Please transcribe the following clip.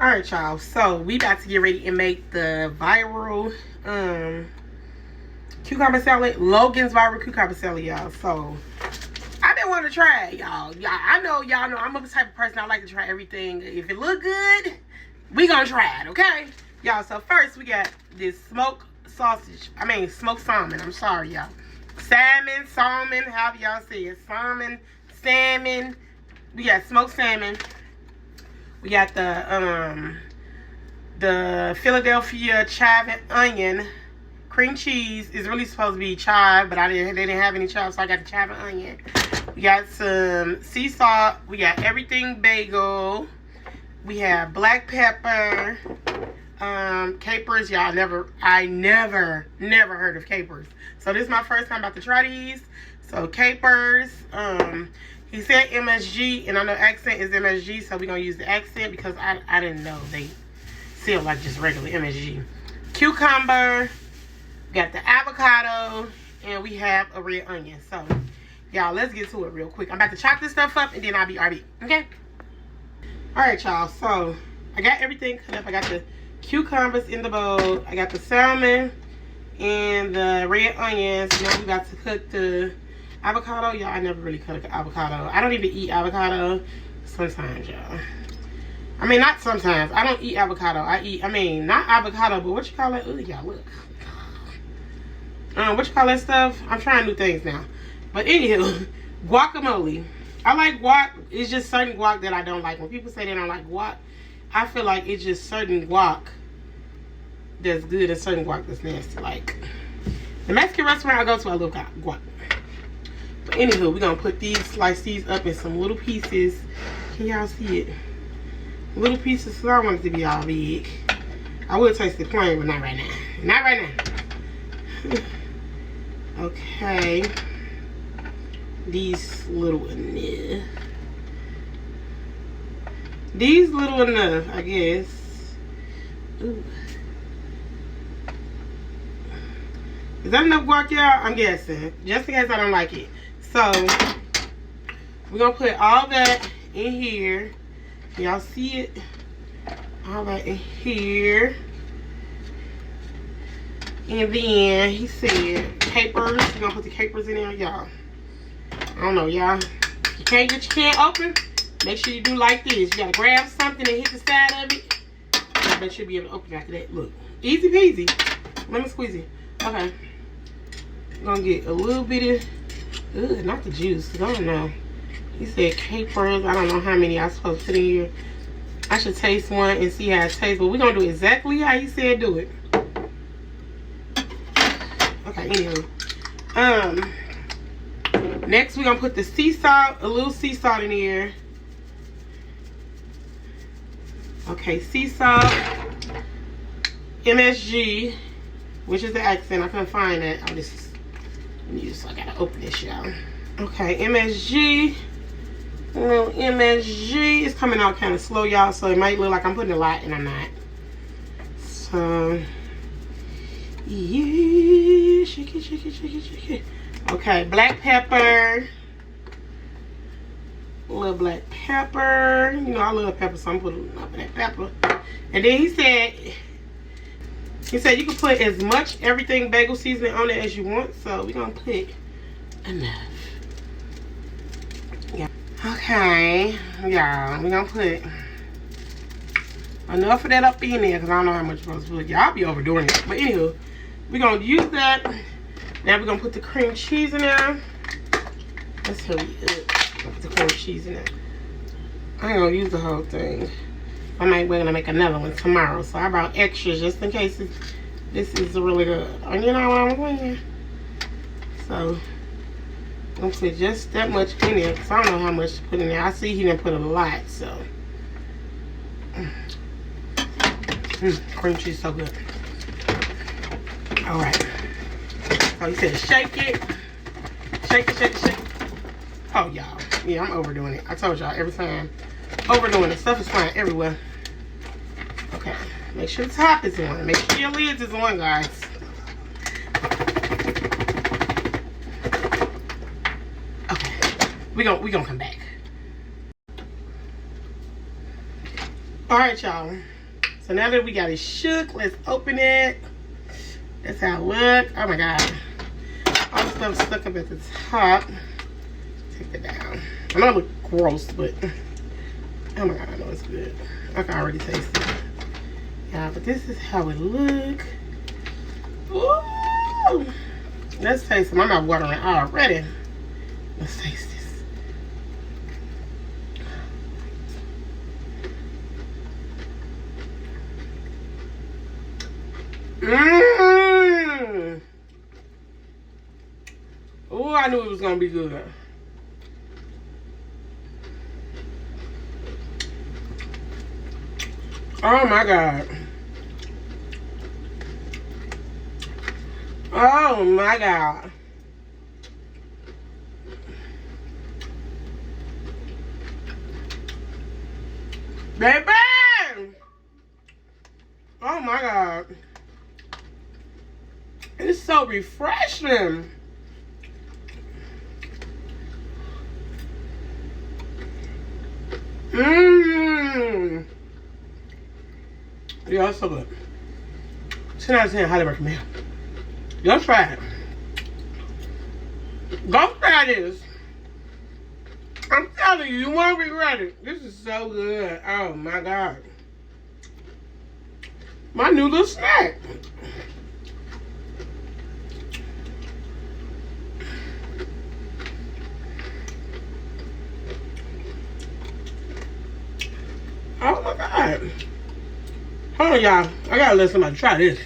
All right, y'all. So we about to get ready and make the viral cucumber salad. Logan's viral cucumber salad, y'all. So I've been wanting to try it, y'all. I know y'all know I'm the type of person I like to try everything. If it look good, we gonna try it, okay? Y'all, so first we got this smoked salmon. I'm sorry, y'all. Salmon, however y'all say it. Salmon. We got smoked salmon. We got the Philadelphia chive and onion. Cream cheese is really supposed to be chive, but they didn't have any chive, so I got the chive and onion. We got some sea salt. We got everything bagel. We have black pepper. Capers, y'all. I never heard of capers. So this is my first time about to try these. So capers. He said MSG, and I know accent is MSG, so we're gonna use the accent because I didn't know they sell like just regular MSG. Cucumber. We got the avocado, and we have a red onion. So y'all, let's get to it real quick. I'm about to chop this stuff up, and then I'll be RB. Okay. All right, y'all. So I got everything cut up. I got the cucumbers in the bowl. I got the salmon and the red onions. Now we about to cook the avocado. Y'all, I never really cook avocado. I don't even eat avocado. Sometimes, y'all. I mean, not sometimes. I don't eat avocado. Not avocado, but what you call it? Ooh, y'all, look. What you call that stuff? I'm trying new things now. But anywho, guacamole. I like guac. It's just certain guac that I don't like. When people say they don't like guac, I feel like it's just certain guac that's good and certain guac that's nasty. Like the Mexican restaurant I go to, I love guac. But anywho, we're gonna put slice these up in some little pieces. Can y'all see it? Little pieces, so I want it to be all big. I will taste it plain, but not right now. Not right now. Okay. These little enough. These little enough, I guess. Ooh. Is that enough guac, y'all? I'm guessing. Just in case I don't like it. So, we're going to put all that in here. Y'all see it? All that in here. And then, he said capers. We're going to put the capers in there, y'all. I don't know, y'all. You can't get your can open. Make sure you do like this. You got to grab something and hit the side of it. I bet you'll be able to open it after that. Look. Easy peasy. Lemon squeezy. Okay. I'm going to get a little bit of... Ugh, not the juice, because I don't know. He said capers. I don't know how many I'm supposed to put in here. I should taste one and see how it tastes. But we're going to do exactly how he said do it. Okay, anywho. Next, we're going to put the sea salt. A little sea salt in here. Okay, sea salt. MSG. Which is the accent. I couldn't find that. Oh, this is... I gotta open this, y'all. Okay, MSG. A little MSG. It's coming out kind of slow, y'all, so it might look like I'm putting a lot, and I'm not. So, yeah, shake it. Okay, black pepper. A little black pepper. You know, I love pepper, so I'm putting a lot of that pepper. And then he said you can put as much everything bagel seasoning on it as you want. So we're going to put enough. Yeah. Okay. Y'all, we're going to put enough of that up in there because I don't know how much you're supposed to put. Y'all be overdoing it. But anywho, we're going to use that. Now we're going to put the cream cheese in there. Let's hurry up. Put the cream cheese in there. I ain't going to use the whole thing. We're going to make another one tomorrow. So I brought extras just in case this is really good. And you know what I'm saying? So, I'm going to put just that much in there. Because I don't know how much to put in there. I see he didn't put a lot. So, cream cheese is so good. Alright. So, he said shake it. Shake it. Oh, y'all. Yeah, I'm overdoing it. I told y'all every time. Overdoing it. Stuff is flying everywhere. Okay. Make sure the top is on. Make sure your lids is on, guys. Okay. We gonna come back. Alright, y'all. So now that we got it shook, let's open it. That's how it looks. Oh my God. All the stuff stuck up at the top. Take it down. I know it looks gross, but oh my God, I know it's good. I can already taste it. Yeah, but this is how it look. Ooh. Let's taste them. I'm not watering already. Let's taste this. Mmm. Oh, I knew it was gonna be good. Oh my God. Oh my God. Baby! Oh my God. It's so refreshing. Mmm. Yeah, it's so good. 10 out of 10, highly recommend. Go try it. Go try this. I'm telling you, you won't regret it. This is so good. Oh my God. My new little snack. Oh my God. Hold on, y'all. I gotta let somebody try this.